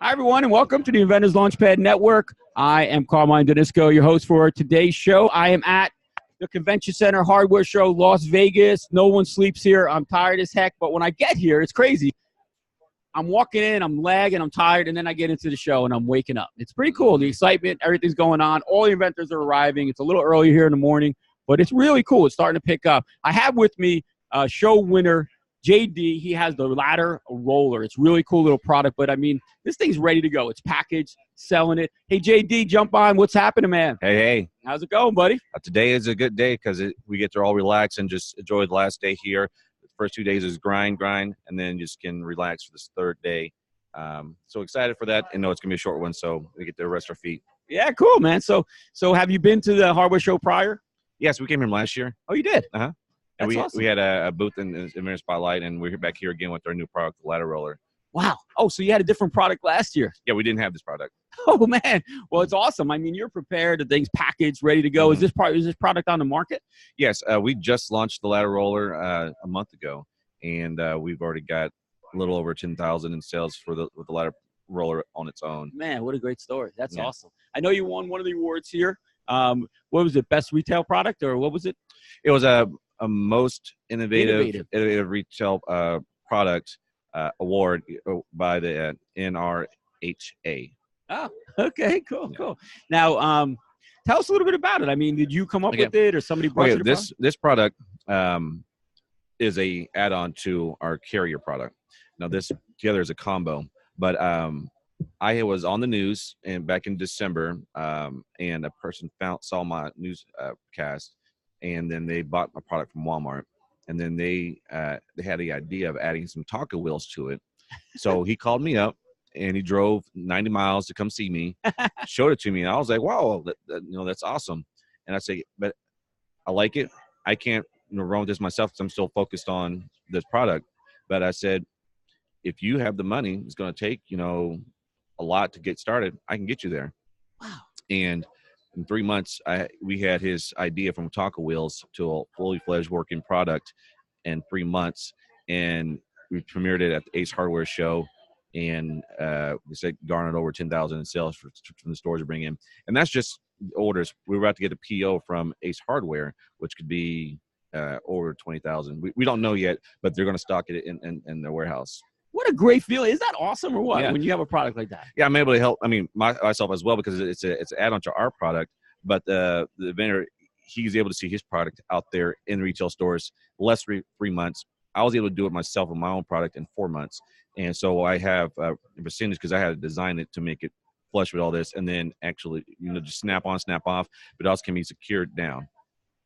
Hi, everyone, and welcome to the Inventors Launchpad Network. I am Carmine Danisco, your host for today's show. I am at the Convention Center Hardware Show, Las Vegas. No one sleeps here. I'm tired as heck, but when I get here, it's crazy. I'm walking in, I'm lagging, I'm tired, and then I get into the show, and I'm waking up. It's pretty cool. The excitement, everything's going on. All the inventors are arriving. It's a little early here in the morning, but it's really cool. It's starting to pick up. I have with me show winner JD. He has the ladder roller. It's really cool little product, but I mean, this thing's ready to go. It's packaged, selling it. Hey, JD, jump on. What's happening, man? Hey. How's it going, buddy? Today is a good day because we get to all relax and just enjoy the last day here. The first 2 days is grind, and then just can relax for this third day. So excited for that, and know it's going to be a short one, so we get to rest our feet. Yeah, cool, man. So have you been to the hardware show prior? Yes, we came here last year. Oh, you did? Uh-huh. And we had a booth in the Inventor Spotlight, and we're back here again with our new product, the ladder roller. Wow. Oh, so you had a different product last year. Yeah, we didn't have this product. Oh, man. Well, it's awesome. I mean, you're prepared. The thing's packaged, ready to go. Mm-hmm. Is this product on the market? Yes, we just launched the ladder roller a month ago, and we've already got a little over 10,000 in sales with the ladder roller on its own. Man, what a great story. That's awesome. I know you won one of the awards here. What was it, best retail product, or what was it? It was a most innovative retail product award by the NRHA. Oh, okay, cool. Now, tell us a little bit about it. I mean, did you come up with it, or somebody brought you the this product is a add-on to our carrier product. Now, this together is a combo, but I was on the news and back in December, and a person saw my newscast, and then they bought my product from Walmart, and then they had the idea of adding some taco wheels to it. So he called me up, and he drove 90 miles to come see me, showed it to me, and I was like, wow, that's awesome. And I say, but I like it. I can't run with this myself because I'm still focused on this product. But I said, if you have the money, it's going to take, a lot to get started. I can get you there. Wow. And in 3 months, we had his idea from taco wheels to a fully fledged working product in 3 months. And we premiered it at the Ace Hardware Show. And we said garnered over 10,000 in sales from the stores to bring in. And that's just orders. We were about to get a PO from Ace Hardware, which could be over 20,000. We don't know yet, but they're going to stock it in their warehouse. What a great feeling. Is that awesome or what, when you have a product like that? Yeah, I'm able to help, myself as well, because it's an add-on to our product. But the vendor, he's able to see his product out there in retail stores less 3 months. I was able to do it myself with my own product in 4 months. And so I have a percentage because I had to design it to make it flush with all this, and then actually, just snap on, snap off, but it also can be secured down.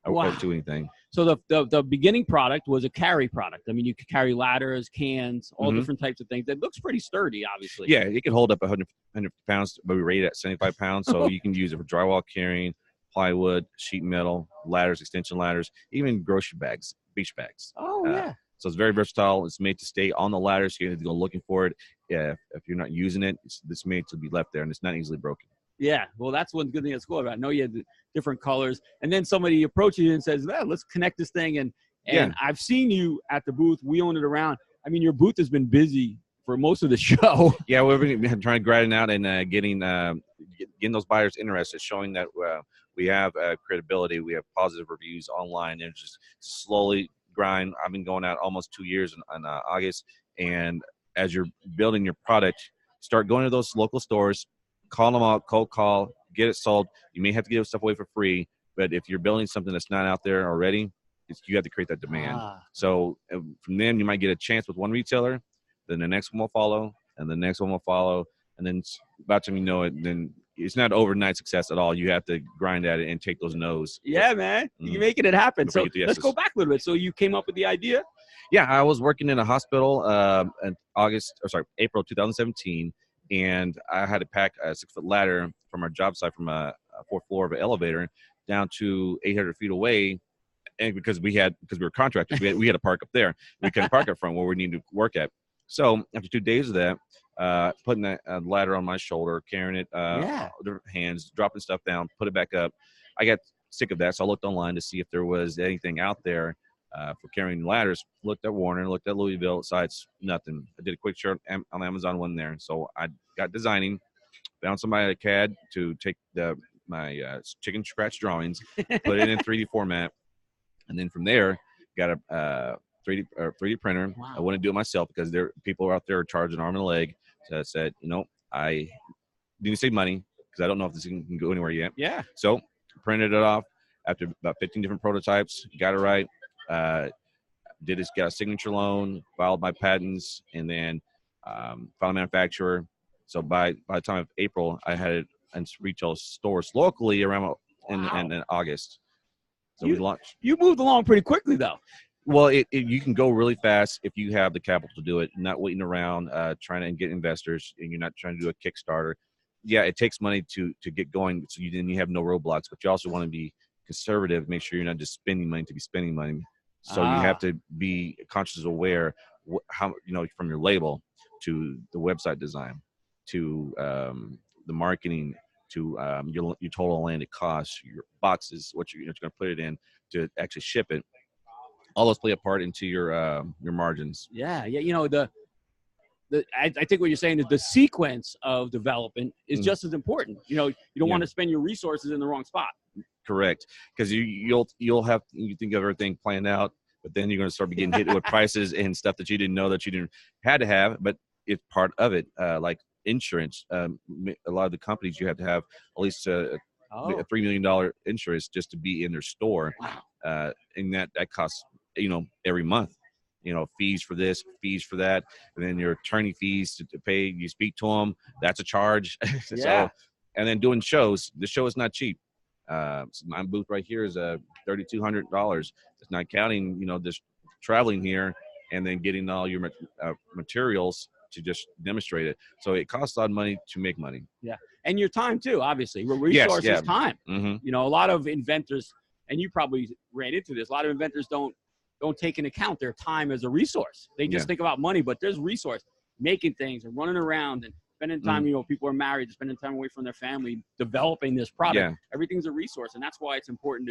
I won't do anything. So the beginning product was a carry product. I mean, you could carry ladders, cans, all different types of things. That looks pretty sturdy, obviously. Yeah, it can hold up 100 pounds, but we rate it at 75 pounds. So you can use it for drywall carrying, plywood, sheet metal, ladders, extension ladders, even grocery bags, beach bags. Oh, yeah. So it's very versatile. It's made to stay on the ladder, so you have to go looking for it. Yeah, if you're not using it, it's made to be left there, and it's not easily broken. Yeah, well, that's one good thing that's cool about it. I know you had the different colors, and then somebody approaches you and says, well, let's connect this thing. And I've seen you at the booth wheeling it around. I mean, your booth has been busy for most of the show. Yeah, we've been trying to grind it out and getting those buyers interested, showing that we have credibility, we have positive reviews online, and just slowly grind. I've been going out almost 2 years in August, and as you're building your product, start going to those local stores, call them out, cold call, get it sold. You may have to give stuff away for free, but if you're building something that's not out there already, you have to create that demand. So from then you might get a chance with one retailer, then the next one will follow, and the next one will follow, and then about the time you know it, then it's not overnight success at all. You have to grind at it and take those no's. Yeah, man. You're making it happen. So let's go back a little bit. So you came up with the idea? Yeah, I was working in a hospital in April 2017, and I had to pack a 6-foot ladder from our job site from a 4th floor of an elevator down to 800 feet away. And because we were contractors, we had to park up there. We couldn't park up front where we needed to work at. So after 2 days of that, putting that ladder on my shoulder, carrying it, different hands, dropping stuff down, put it back up. I got sick of that, so I looked online to see if there was anything out there for carrying ladders. Looked at Warner, looked at Louisville sites, nothing. I did a quick search on Amazon, one there. So I got designing, found somebody at CAD to take my chicken scratch drawings, put it in 3D format, and then from there got a 3D printer. Wow. I wouldn't do it myself because people out there charging arm and a leg. So I said, I need to save money because I don't know if this can go anywhere yet. Yeah. So printed it off after about 15 different prototypes, got it right. Got a signature loan, filed my patents, and then found a manufacturer. So by the time of April, I had it in retail stores locally around in August. So we launched. You moved along pretty quickly, though. Well, you can go really fast if you have the capital to do it, not waiting around trying to get investors, and you're not trying to do a Kickstarter. Yeah, it takes money to get going, so you have no roadblocks, but you also want to be conservative, make sure you're not just spending money to be spending money. So you have to be conscious, aware how from your label to the website design to the marketing to your total landed costs, your boxes, what you're going to put it in to actually ship it. All those play a part into your margins. Yeah. I think what you're saying is the sequence of development is just as important. You don't want to spend your resources in the wrong spot. Correct, because you think of everything planned out, but then you're going to start getting hit with prices and stuff that you didn't know that you had to have, but it's part of it. Like insurance, a lot of the companies you have to have at least a $3 million insurance just to be in their store. Wow. And that costs every month. Fees for this, fees for that, and then your attorney fees to pay. You speak to them, that's a charge. Yeah. So, and then doing shows. The show is not cheap. So my booth right here is $3,200. It's not counting, just traveling here and then getting all your materials to just demonstrate it. So it costs a lot of money to make money. Yeah, and your time too. Obviously, resources, time. Mm-hmm. A lot of inventors, and you probably ran into this. A lot of inventors don't take into account their time as a resource. They just think about money, but there's resource, making things and running around and spending time. People are married, spending time away from their family, developing this product. Yeah. Everything's a resource, and that's why it's important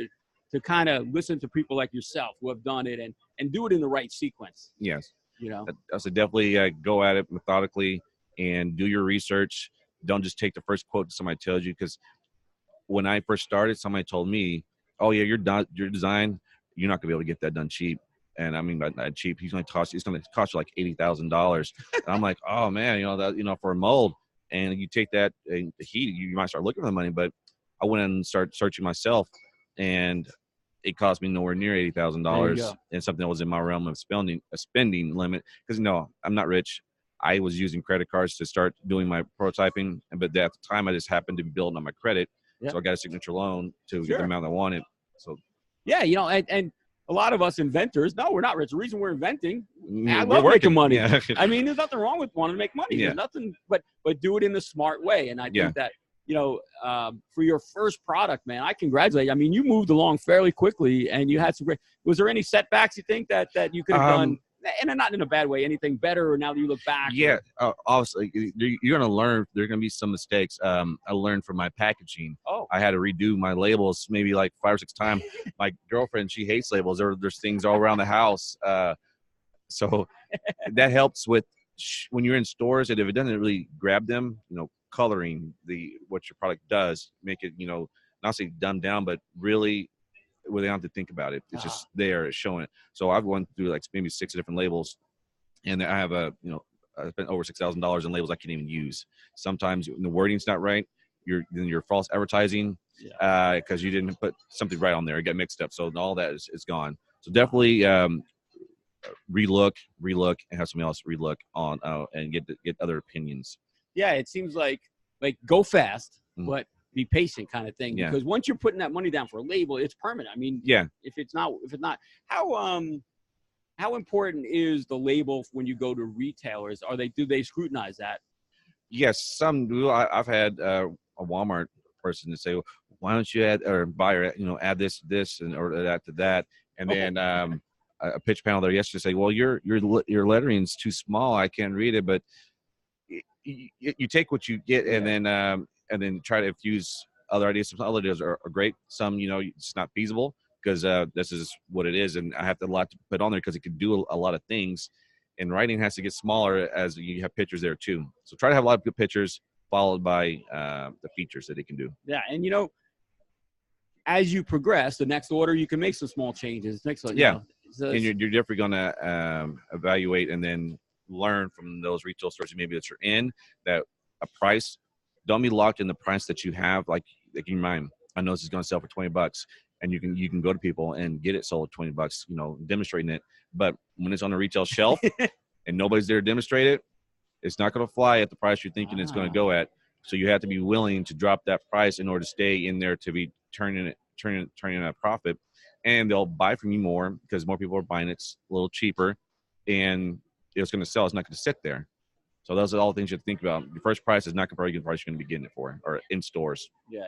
to kind of listen to people like yourself who have done it and do it in the right sequence. Yes. I so definitely go at it methodically and do your research. Don't just take the first quote that somebody tells you, because when I first started, somebody told me, "Oh yeah, your design, you're not gonna be able to get that done cheap." And I mean by that cheap, it's gonna cost you like $80,000. And I'm like, oh man, that for a mold, and you take that and the heat, you might start looking for the money. But I went and started searching myself, and it cost me nowhere near $80,000, and something that was in my realm of spending limit. Because I'm not rich. I was using credit cards to start doing my prototyping, but at the time I just happened to be building on my credit, so I got a signature loan to get the amount I wanted. So and a lot of us inventors, no, we're not rich. The reason we're inventing, I we're love making money. Yeah. I mean, there's nothing wrong with wanting to make money. There's nothing, but do it in the smart way. And I think that, for your first product, man, I congratulate you. I mean, you moved along fairly quickly, and you had some great. Was there any setbacks you think that you could have done? And not in a bad way, anything better, or now that you look back? Yeah, obviously, you're going to learn. There are going to be some mistakes. I learned from my packaging. I had to redo my labels maybe like 5 or 6 times. My girlfriend, she hates labels. There's things all around the house. So that helps with when you're in stores, and if it doesn't really grab them, coloring what your product does, make it, not say dumbed down, but really where they don't have to think about it. It's just there, it's showing it. So I've gone through like maybe 6 different labels, and I have I spent over $6,000 in labels I can't even use. Sometimes the wording's not right. You're false advertising because you didn't put something right on there. It got mixed up. So all that is gone. So definitely relook, and have somebody else relook on and get other opinions. Yeah, it seems like go fast, but be patient kind of thing. Because once you're putting that money down for a label, it's permanent. I mean, if it's not, how important is the label when you go to retailers? Do they scrutinize that? Yes, some do. I've had a Walmart person to say, well, why don't you add, or buyer, add this and or that to that, and then a pitch panel there yesterday say, well, your lettering's too small, I can't read it, but you take what you get, and then try to infuse other ideas. Some other ideas are great. Some, it's not feasible. because this is what it is, and I have to a lot to put on there because it can do a lot of things. And writing has to get smaller as you have pictures there too. So try to have a lot of good pictures followed by the features that it can do. Yeah, and as you progress, the next order you can make some small changes. And you're definitely going to evaluate and then learn from those retail stores maybe that you're in that a price. Don't be locked in the price that you have. Like in mind, I know this is going to sell for $20, and you can go to people and get it sold at $20. Demonstrating it. But when it's on a retail shelf and nobody's there to demonstrate it, it's not going to fly at the price you're thinking it's going to go at. So you have to be willing to drop that price in order to stay in there to be turning a profit. And they'll buy from you more because more people are buying it. It's a little cheaper, and it's going to sell. It's not going to sit there. So those are all the things you have to think about. Your first price is not going to be the price you're going to be getting it for, or in stores. Yeah.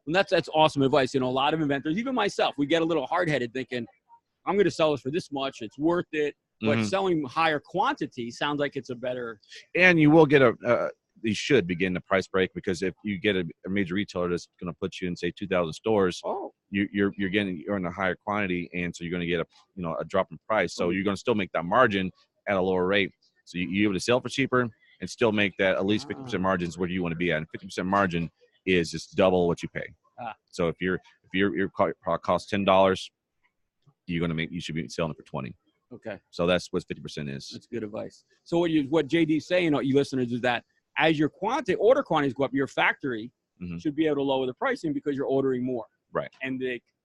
And that's awesome advice. A lot of inventors, even myself, we get a little hard-headed thinking, I'm going to sell this for this much. It's worth it. But selling higher quantity sounds like it's a better. And you will get you should begin the price break, because if you get a major retailer that's going to put you in, say, 2,000 stores, you're in a higher quantity, and so you're going to get a drop in price. So you're going to still make that margin at a lower rate. So you're able to sell for cheaper and still make that at least 50% margins where you want to be at. And 50% margin is just double what you pay. So if your product costs $10, you should be selling it for $20. Okay. So that's what 50% is. That's good advice. So what JD's saying, you listeners, is that as your order quantities go up, your factory should be able to lower the pricing because you're ordering more. Right. And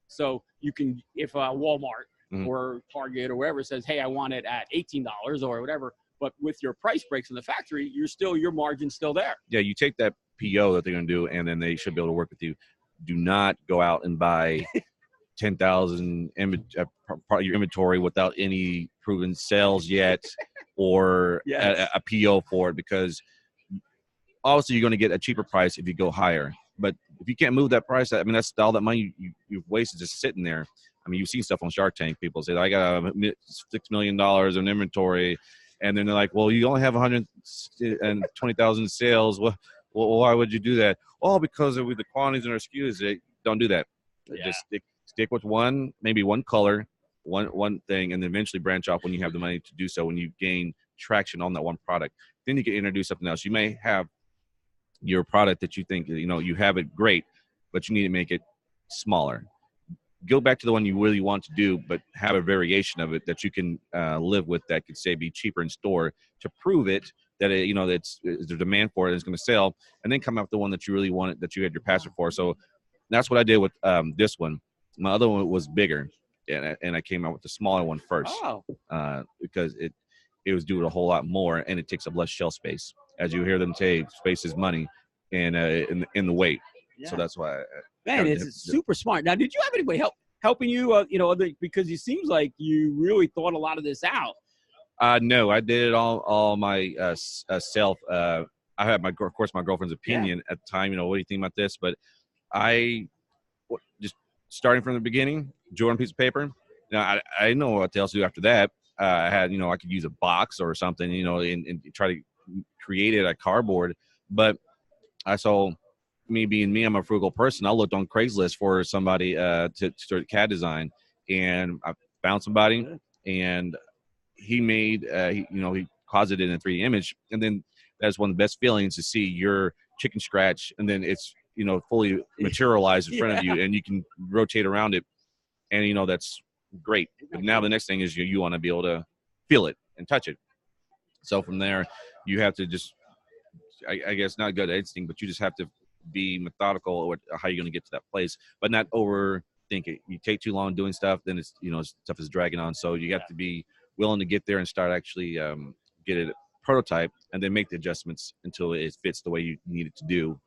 so you can, if Walmart or Target or wherever says, hey, I want it at $18 or whatever, but with your price breaks in the factory, your margin's still there. Yeah, you take that PO that they're going to do, and then they should be able to work with you. Do not go out and buy 10,000 your inventory without any proven sales yet, or a PO for it, because obviously you're going to get a cheaper price if you go higher. But if you can't move that price, that's all that money you've wasted just sitting there. You've seen stuff on Shark Tank. People say, I got $6 million in inventory, and then they're like, well, you only have 120,000 sales. Well, why would you do that? Oh, because of the quantities in our SKUs. Don't do that. Yeah. Just stick with maybe one color, one thing, and then eventually branch off when you have the money to do so, when you gain traction on that one product. Then you can introduce something else. You may have your product that you think, you have it great, but you need to make it smaller. Go back to the one you really want to do, but have a variation of it that you can live with, that could, say, be cheaper in store, to prove it that that's the demand for it, is going to sell, and then come up with the one that you really wanted, that you had your passion for. So that's what I did with this one. My other one was bigger, and I came out with the smaller one first, because it was doing a whole lot more, and it takes up less shelf space. As you hear them say, space is money, and in the weight. Yeah. So that's why. Man, it's super smart. Now, did you have anybody helping you? Because it seems like you really thought a lot of this out. No, I did it all my self. I had of course, my girlfriend's opinion at the time. What do you think about this? But I just starting from the beginning, drew on a piece of paper. Now I didn't know what else to do after that. I had, I could use a box or something, and try to create it at cardboard. But I saw, me being me, I'm a frugal person. I looked on Craigslist for somebody to start CAD design, and I found somebody, and he made, he caused it in a 3D image, and then that's one of the best feelings, to see your chicken scratch, and then it's fully materialized in front of you, and you can rotate around it, and that's great. But now the next thing is you want to be able to feel it and touch it. So from there, you have to just, I guess, not good at instinct, but you just have to be methodical with how you're going to get to that place, but not overthink it. You take too long doing stuff, then it's stuff is dragging on. So you have to be willing to get there and start actually get it prototype, and then make the adjustments until it fits the way you need it to do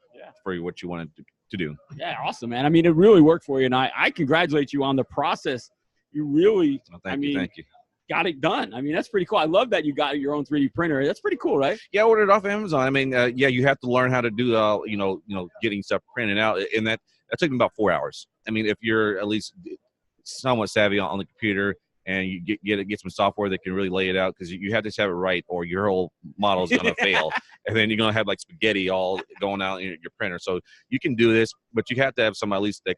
for what you want it to do. Yeah, awesome, man. It really worked for you, and I congratulate you on the process. You really, thank you. Got it done. That's pretty cool. I love that you got your own 3D printer. That's pretty cool, right? Yeah, I ordered it off Amazon. You have to learn how to do, getting stuff printed out, and that took me about 4 hours. If you're at least somewhat savvy on the computer, and you get some software that can really lay it out, because you have to have it right, or your whole model is going to fail, and then you're going to have like spaghetti all going out in your printer. So you can do this, but you have to have some, at least the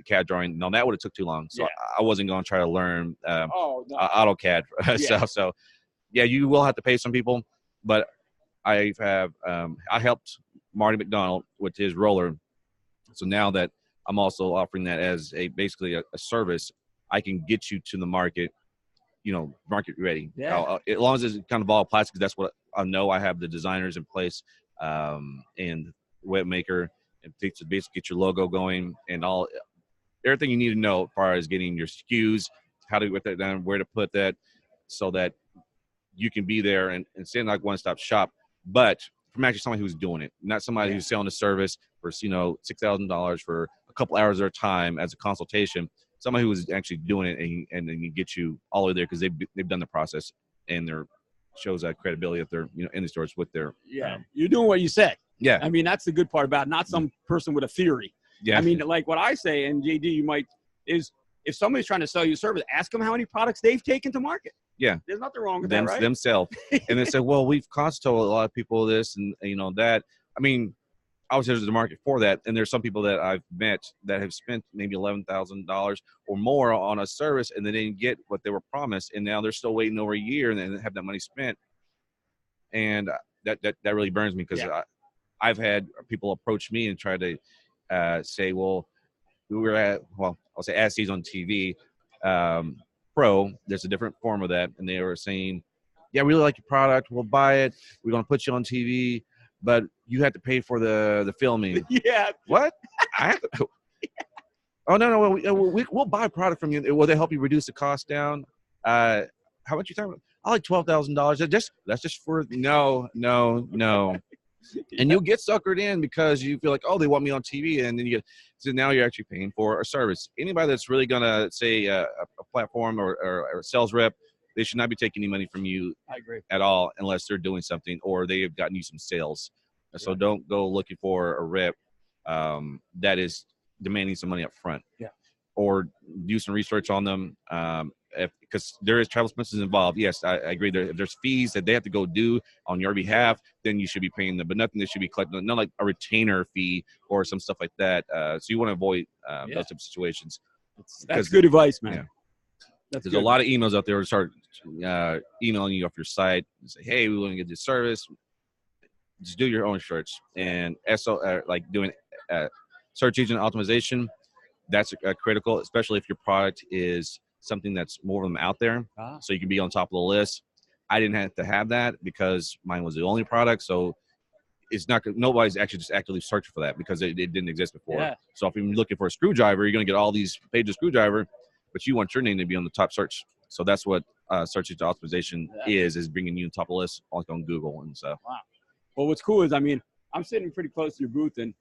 CAD drawing. No, that would have took too long. So I wasn't going to try to learn AutoCAD stuff. So yeah, you will have to pay some people, but I helped Marty McDonald with his roller. So now that I'm also offering that as basically a service, I can get you to the market, market ready. Yeah. As long as it's kind of all plastic, that's what I know. I have the designers in place, and web maker, and to basically get your logo going, and everything you need to know as far as getting your SKUs, how to get that down, where to put that, so that you can be there and stand like one-stop shop, but from actually somebody who's doing it, not somebody who's selling a service for $6,000 for a couple hours of their time as a consultation. Somebody who is actually doing it, and then can get you all the way there, because they've done the process, and their shows that credibility that they're in the stores with their you're doing what you said. Yeah, I mean, that's the good part about it, not some person with a theory. Yeah, I mean, like what I say, and JD, you might, is if somebody's trying to sell you a service, ask them how many products they've taken to market. Yeah, there's nothing wrong with that, right? Themselves, and they say, well, we've consulted a lot of people this, and that. I mean, obviously there's a market for that, and there's some people that I've met that have spent maybe $11,000 or more on a service, and they didn't get what they were promised, and now they're still waiting over a year, and then have that money spent, and that really burns me, because I've had people approach me and try to say, well, we were at, I'll say as he's on TV, Pro, there's a different form of that, and they were saying, yeah, we really like your product, we'll buy it, we're going to put you on TV, but you have to pay for the filming. Yeah. What? I have to. Oh, no. We'll buy a product from you. Will they help you reduce the cost down? How much you talking about? I like $12,000. That's just for no. And you'll get suckered in, because you feel like, oh, they want me on TV, and then so now you're actually paying for a service. Anybody that's really gonna say a platform or a sales rep, they should not be taking any money from you. I agree. At all, unless they're doing something or they have gotten you some sales. So don't go looking for a rep that is demanding some money up front. Yeah. Or do some research on them, because there is travel expenses involved. Yes, I agree. If there's fees that they have to go do on your behalf, then you should be paying them. But nothing that should be collected, not like a retainer fee or some stuff like that. So you want to avoid those type of situations. That's good advice, man. Yeah. There's a lot of emails out there that start emailing you off your site and say, hey, we want to get this service. Just do your own search. And like doing search engine optimization, that's critical, especially if your product is something that's more of them out there. So you can be on top of the list. I didn't have to have that, because mine was the only product. So it's not, nobody's actually just actively searching for that, because it didn't exist before. Yeah. So if you're looking for a screwdriver, you're going to get all these pages of screwdriver, but you want your name to be on the top search. So that's what search engine optimization is bringing you on top of the list, like on Google and stuff. Wow. Well, what's cool is, I mean, I'm sitting pretty close to your booth, and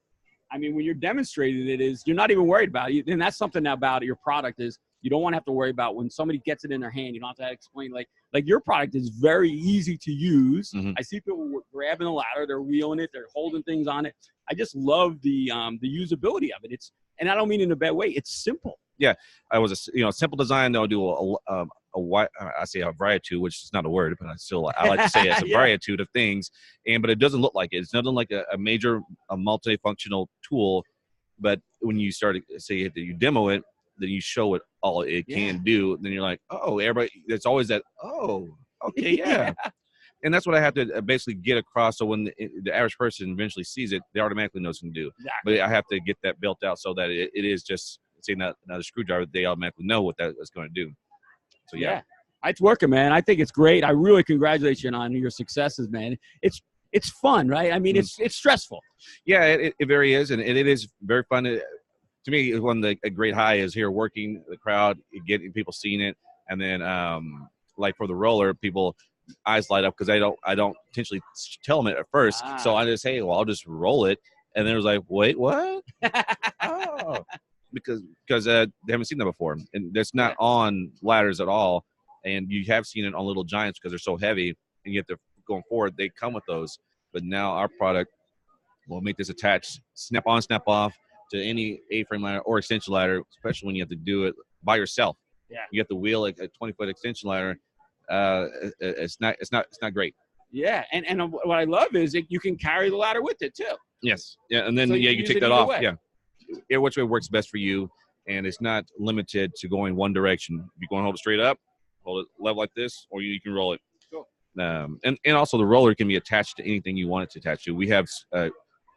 I mean, when you're demonstrating it, you're not even worried about it. And that's something about your product is you don't want to have to worry about when somebody gets it in their hand. You don't have to explain, like your product is very easy to use. Mm-hmm. I see people grabbing the ladder, they're wheeling it, they're holding things on it. I just love the usability of it. And I don't mean in a bad way. It's simple. Yeah, I was a simple design. They'll do I say a variety, which is not a word, but I like to say it's a variety of things. But it doesn't look like it. It's nothing like a major multifunctional tool. But when you start to say that you demo it, then you show it all it can do. Then you're like, oh, everybody. There's always that. Oh, okay, yeah. And that's what I have to basically get across. So when the average person eventually sees it, they automatically know what to do. Exactly. But I have to get that built out so that it is just, say, not a screwdriver, they automatically know what that is going to do. So yeah, it's working, man. I think it's great. I really congratulate you on your successes, man. It's fun, right? I mean, it's stressful. Yeah, it very is, and it is very fun. To me, one of the great high is here working the crowd, getting people seeing it, and then like for the roller, people eyes light up, because I don't intentionally tell them it at first. So I just say, well, I'll just roll it, and then it was like, wait, what? Oh. Because they haven't seen that before, and that's not on ladders at all. And you have seen it on Little Giants because they're so heavy, and yet they're going forward. They come with those, but now our product will make this attach, snap on, snap off to any A-frame ladder or extension ladder, especially when you have to do it by yourself. Yeah. You got the wheel, like a 20-foot extension ladder. It's not great. Yeah, and what I love is you can carry the ladder with it too. Yes. Yeah, and then So you use take it that either off. way. Yeah, which way works best for you, and it's not limited to going one direction. If you want to hold it straight up, hold it level like this, or you can roll it. Cool. And also the roller can be attached to anything you want it to attach to. We have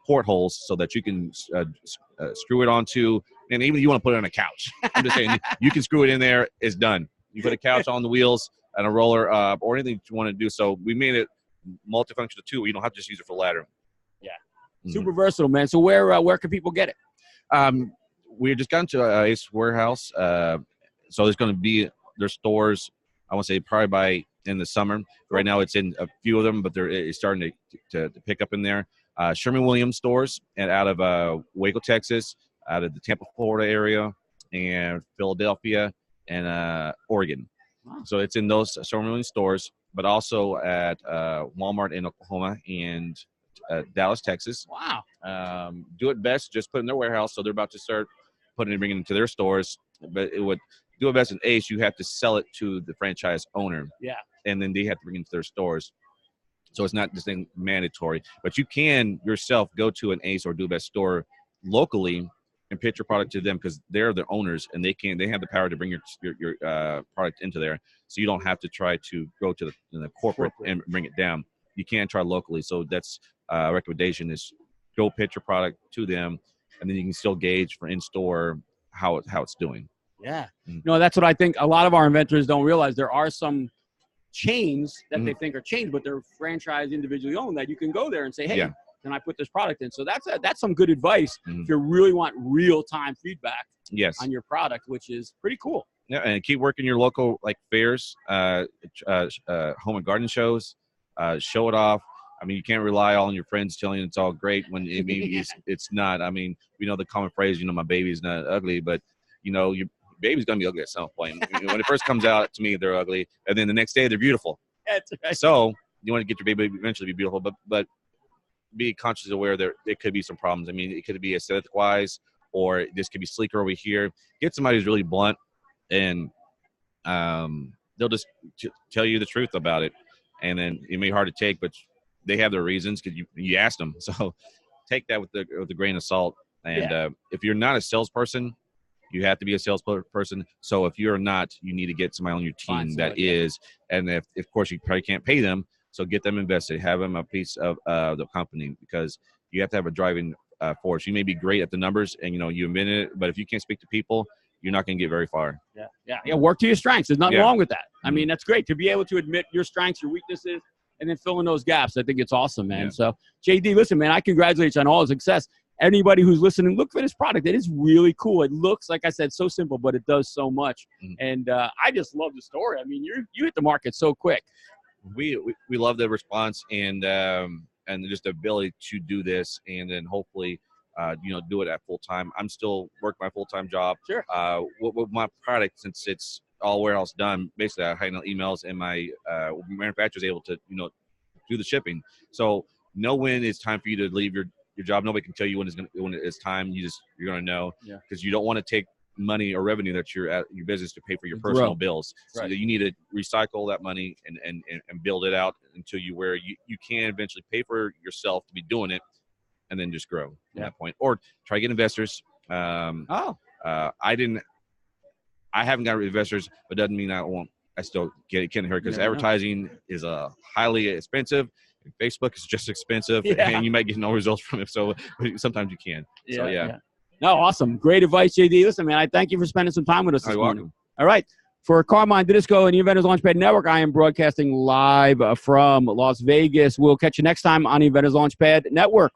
portholes so that you can screw it onto, and even if you want to put it on a couch. I'm just saying, you can screw it in there. It's done. You put a couch on the wheels and a roller or anything you want to do. So we made it multifunctional too. You don't have to just use it for ladder. Yeah, super versatile, man. So where can people get it? We just got into Ace Warehouse. So there's going to be their stores, I want to say probably by in the summer. Right now it's in a few of them, but it's starting to pick up in there. Sherman-Williams stores and out of Waco, Texas, out of the Tampa, Florida area, and Philadelphia and Oregon. Wow. So it's in those Sherman-Williams stores, but also at Walmart in Oklahoma and Dallas, Texas. Wow. Do It Best just put in their warehouse, so they're about to start bringing it into their stores. But it would Do It Best in Ace, you have to sell it to the franchise owner. Yeah. And then they have to bring it into their stores. So it's not this thing mandatory, but you can yourself go to an Ace or Do It Best store locally and pitch your product to them because they're the owners and they have the power to bring your product into there. So you don't have to try to go to the corporate and bring it down. You can try locally. So that's a recommendation is go pitch your product to them, and then you can still gauge for in-store how it's doing. Yeah. No, that's what I think a lot of our inventors don't realize. There are some chains that they think are chains, but they're franchise individually owned that you can go there and say, hey, can I put this product in? So that's some good advice if you really want real-time feedback on your product, which is pretty cool. Yeah, and keep working your local like fairs, home and garden shows, show it off. I mean, you can't rely on your friends telling you it's all great when it's not. I mean, we know the common phrase, my baby's not ugly, but your baby's gonna be ugly at some point. When it first comes out, to me, they're ugly, and then the next day they're beautiful. That's right. So you want to get your baby eventually be beautiful, but be consciously aware there could be some problems. I mean, it could be aesthetic wise, or this could be sleeker over here. Get somebody who's really blunt, and they'll just tell you the truth about it. And then it may be hard to take, but they have their reasons because you asked them. So take that with a grain of salt. And if you're not a salesperson, you have to be a salesperson. So if you're not, you need to get somebody on your team that is. And if of course you probably can't pay them, so get them invested. Have them a piece of the company because you have to have a driving force. You may be great at the numbers and you invented it, but if you can't speak to people, you're not going to get very far. Yeah. Work to your strengths. There's nothing wrong with that. I mean, that's great to be able to admit your strengths, your weaknesses, and then fill in those gaps. I think it's awesome, man. So, JD, listen, man, I congratulate you on all the success. Anybody who's listening, look for this product. It is really cool. It looks, like I said, so simple, but it does so much. And I just love the story. I mean, you hit the market so quick. We love the response and just the ability to do this, and then hopefully, do it at full time. I'm still working my full time job. Sure. With my product, since it's all warehouse done, basically I handle emails, and my manufacturer is able to do the shipping. So know when it's time for you to leave your job. Nobody can tell you when it's time. You're gonna know because you don't want to take money or revenue that you're at your business to pay for your personal bills. So you need to recycle that money and build it out until where you can eventually pay for yourself to be doing it, and then just grow at that point. Or try to get investors. I haven't got investors, but doesn't mean I won't. I still can't hurt because advertising is highly expensive. Facebook is just expensive, and you might get no results from it. So sometimes you can. No, awesome. Great advice, JD. Listen, man, I thank you for spending some time with us this morning. Welcome. All right. For Carmine Didisco and the Inventors Launchpad Network, I am broadcasting live from Las Vegas. We'll catch you next time on the Inventors Launchpad Network.